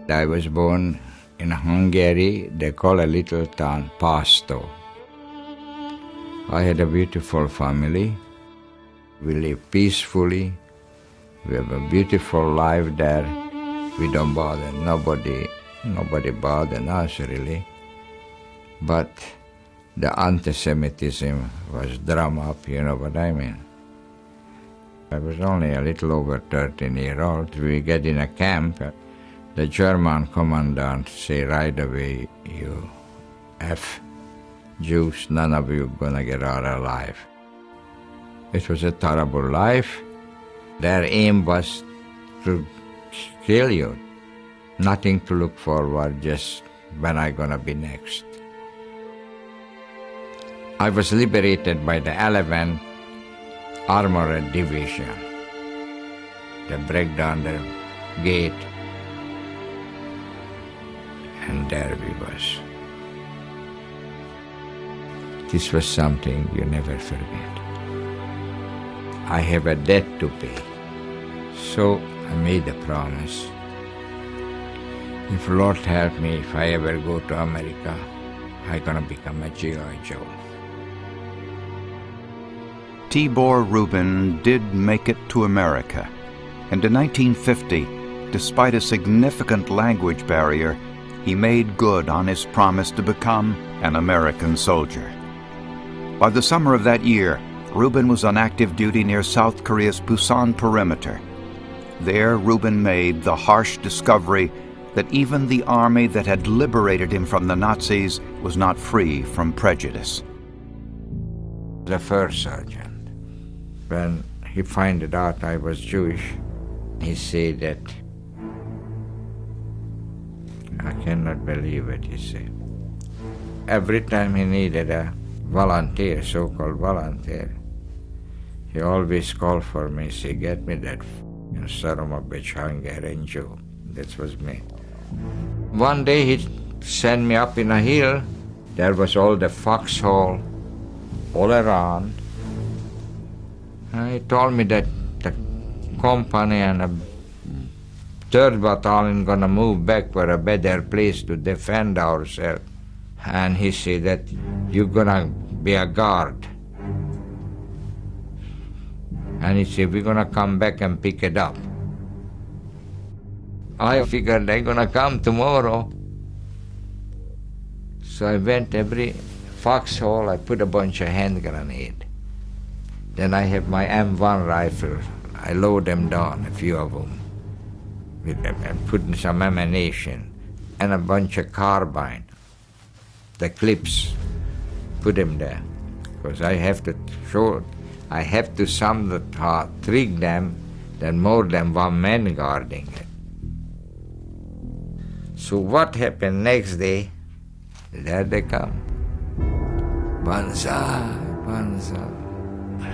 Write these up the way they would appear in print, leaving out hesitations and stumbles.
I was born in Hungary. They call a little town Pasto. I had a beautiful family. We live peacefully. We have a beautiful life there. We don't bother nobody. Nobody bothered us, really. But the anti-Semitism was drum up, you know what I mean? I was only a little over 13 years old. We get in a camp. The German commandant say right away, you F Jews, none of you gonna get out alive. It was a terrible life. Their aim was to kill you. Nothing to look forward, just when I gonna be next. I was liberated by the 11th Armored Division. They break down the gate, and there we was. This was something you never forget. I have a debt to pay, so I made a promise. If Lord help me, if I ever go to America, I'm gonna become a G.I. Joe. Tibor Rubin did make it to America, and in 1950, despite a significant language barrier, he made good on his promise to become an American soldier. By the summer of that year, Rubin was on active duty near South Korea's Busan perimeter. There, Rubin made the harsh discovery that even the army that had liberated him from the Nazis was not free from prejudice. The first sergeant, when he found out I was Jewish, he said that, I cannot believe it, he said. Every time he needed a volunteer, so-called volunteer, he always called for me, say, get me that son of a bitch Hungarian Jew. That was me. One day he sent me up in a hill. There was all the foxhole all around. And he told me that the company and a 3rd Battalion gonna move back for a better place to defend ourselves. And he said that you're gonna be a guard. And he said, we're gonna come back and pick it up. I figured they're gonna come tomorrow. So I went every foxhole, I put a bunch of hand grenade. Then I have my M1 rifle. I load them down, a few of them, with them, and put in some ammunition and a bunch of carbine. The clips, put them there, because I have to trick them, then more than one man guarding it. So what happened next day? There they come. Banzai, banzai.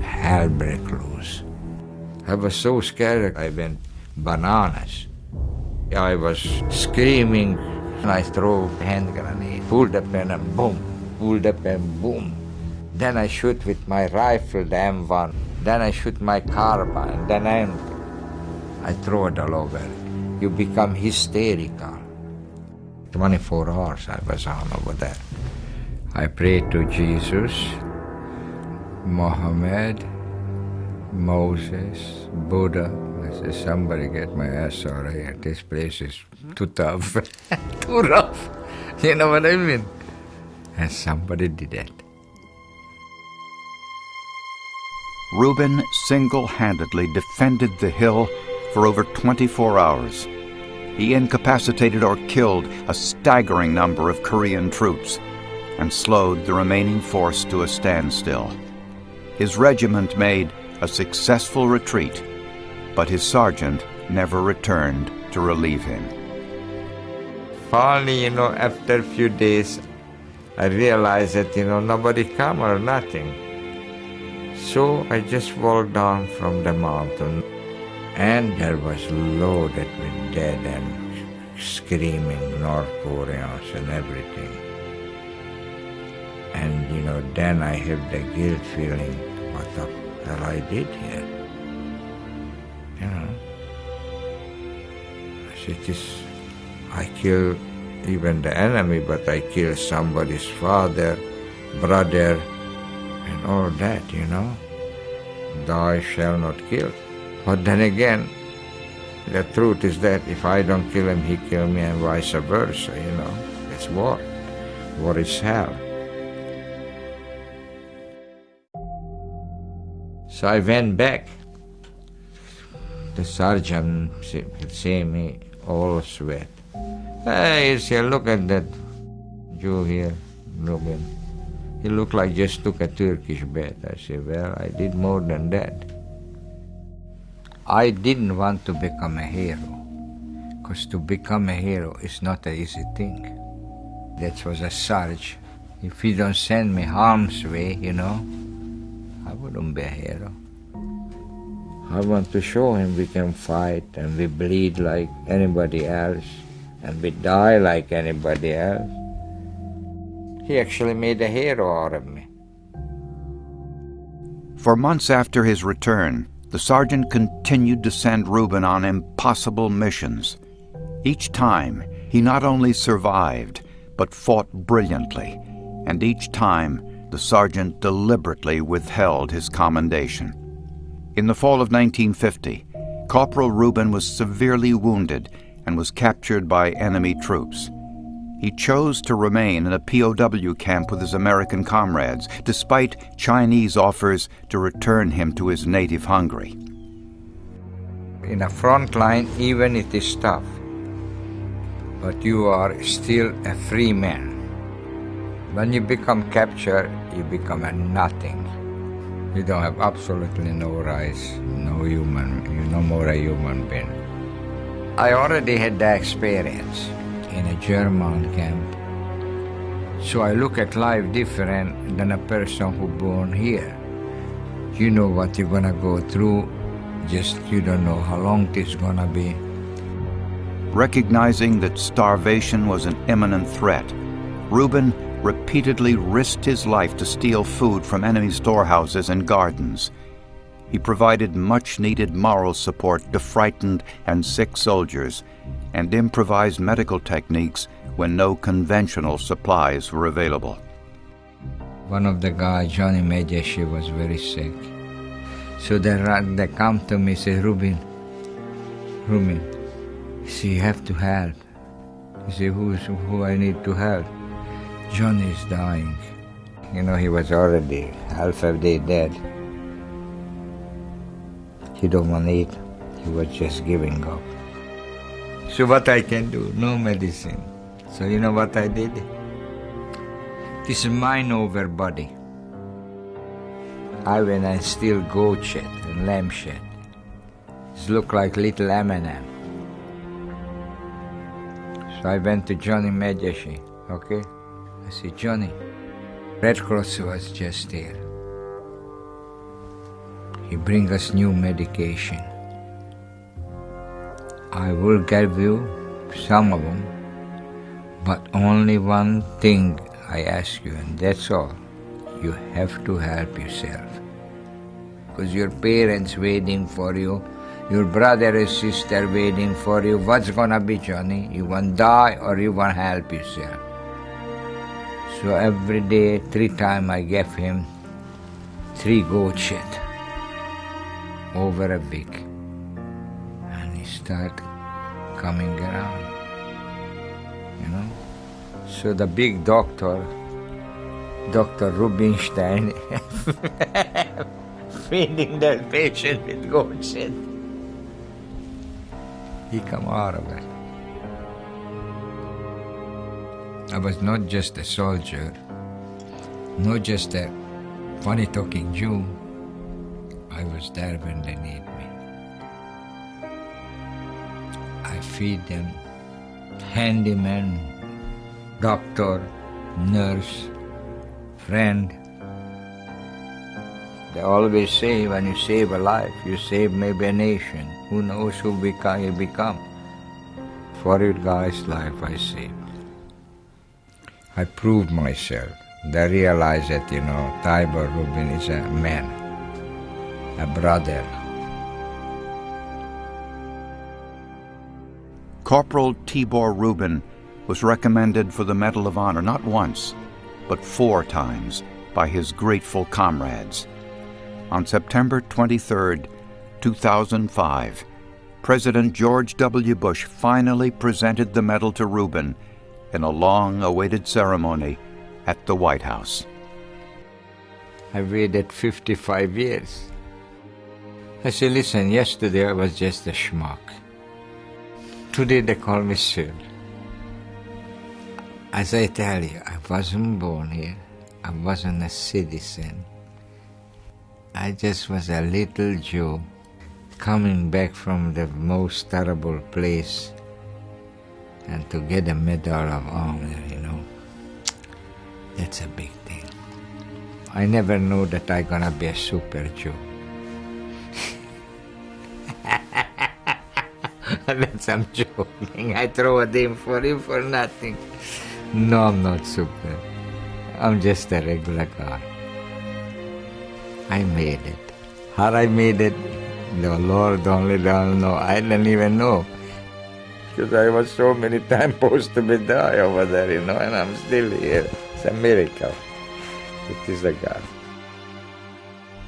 Hell break loose. I was so scared I went bananas. I was screaming, and I threw hand grenade, pulled the pen and boom, pulled the pen, boom. Then I shoot with my rifle, the M1. Then I shoot my carbine. Then I throw it all over. You become hysterical. 24 hours I was on over there. I prayed to Jesus, Muhammad, Moses, Buddha. I said, somebody get my ass out of here. This place is too tough, too rough. You know what I mean? And somebody did it. Rubin single-handedly defended the hill for over 24 hours. He incapacitated or killed a staggering number of Korean troops and slowed the remaining force to a standstill. His regiment made a successful retreat, but his sergeant never returned to relieve him. Finally, after a few days, I realized that, nobody come or nothing. So I just walked down from the mountain, and there was loaded with dead and screaming North Koreans and everything. And, then I have the guilt feeling, what the hell I did here? I said, I kill even the enemy, but I kill somebody's father, brother, and all that, Thou shalt not kill. But then again, the truth is that if I don't kill him, he kill me, and vice versa, It's war. War is hell. So I went back. The sergeant see me all sweat. Hey, he said, look at that Jew here, Rubin. He looked like just took a Turkish bath. I said, well, I did more than that. I didn't want to become a hero, because to become a hero is not an easy thing. That was a surge. If he don't send me harm's way, I wouldn't be a hero. I want to show him we can fight and we bleed like anybody else and we die like anybody else. He actually made a hero out of me. For months after his return, the sergeant continued to send Rubin on impossible missions. Each time, he not only survived, but fought brilliantly, and each time the sergeant deliberately withheld his commendation. In the fall of 1950, Corporal Rubin was severely wounded and was captured by enemy troops. He chose to remain in a POW camp with his American comrades, despite Chinese offers to return him to his native Hungary. In the front line, even it is tough, but you are still a free man. When you become captured, you become a nothing. You don't have absolutely no rights, you're no more a human being. I already had that experience in a German camp. So I look at life different than a person who born here. You know what you're gonna go through, just you don't know how long it's gonna be. Recognizing that starvation was an imminent threat, Rubin repeatedly risked his life to steal food from enemy storehouses and gardens. He provided much-needed moral support to frightened and sick soldiers and improvised medical techniques when no conventional supplies were available. One of the guys, Johnny Mejeshi, was very sick. So they come to me and say, Rubin, he said, you have to help. He said, who I need to help? Johnny is dying. He was already half a day dead. He don't want to eat. He was just giving up. So what I can do? No medicine. So you know what I did? This is mind over body. I went and steal goat shit and lamb shit. It looked like little M&M. So I went to Johnny Mejeshi, okay? I said, Johnny, Red Cross was just here. He bring us new medication. I will give you some of them, but only one thing I ask you, and that's all. You have to help yourself. Because your parents waiting for you, your brother and sister waiting for you. What's gonna be, Johnny? You want to die or you want to help yourself? So every day, 3 times I gave him 3 goat shit over a week. And he started coming around, So the big doctor, Dr. Rubinstein, feeding that patient with goat shit. He come out of it. I was not just a soldier, not just a funny-talking Jew. I was there when they need me. I feed them, handyman, doctor, nurse, friend. They always say when you save a life, you save maybe a nation. Who knows who you become? For your guy's life I saved. I proved myself. They realized that, Tibor Rubin is a man, a brother. Corporal Tibor Rubin was recommended for the Medal of Honor not once, but 4 times by his grateful comrades. On September 23, 2005, President George W. Bush finally presented the medal to Rubin in a long-awaited ceremony at the White House. I waited 55 years. I said, listen, yesterday I was just a schmuck. Today they call me sir. As I tell you, I wasn't born here. I wasn't a citizen. I just was a little Jew coming back from the most terrible place, and to get a Medal of Honor, that's a big thing. I never knew that I'm gonna be a super Jew. That's I'm joking. I throw a name for him for nothing. No, I'm not super. I'm just a regular guy. I made it. How I made it, the Lord only don't know. I don't even know. Because I was so many times supposed to be die over there, and I'm still here. It's a miracle. It is a God.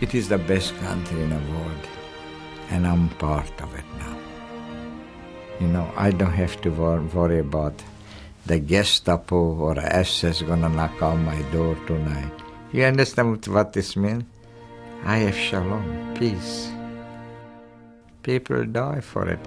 It is the best country in the world, and I'm part of it now. I don't have to worry about the Gestapo or SS gonna knock on my door tonight. You understand what this means? I have shalom, peace. People die for it.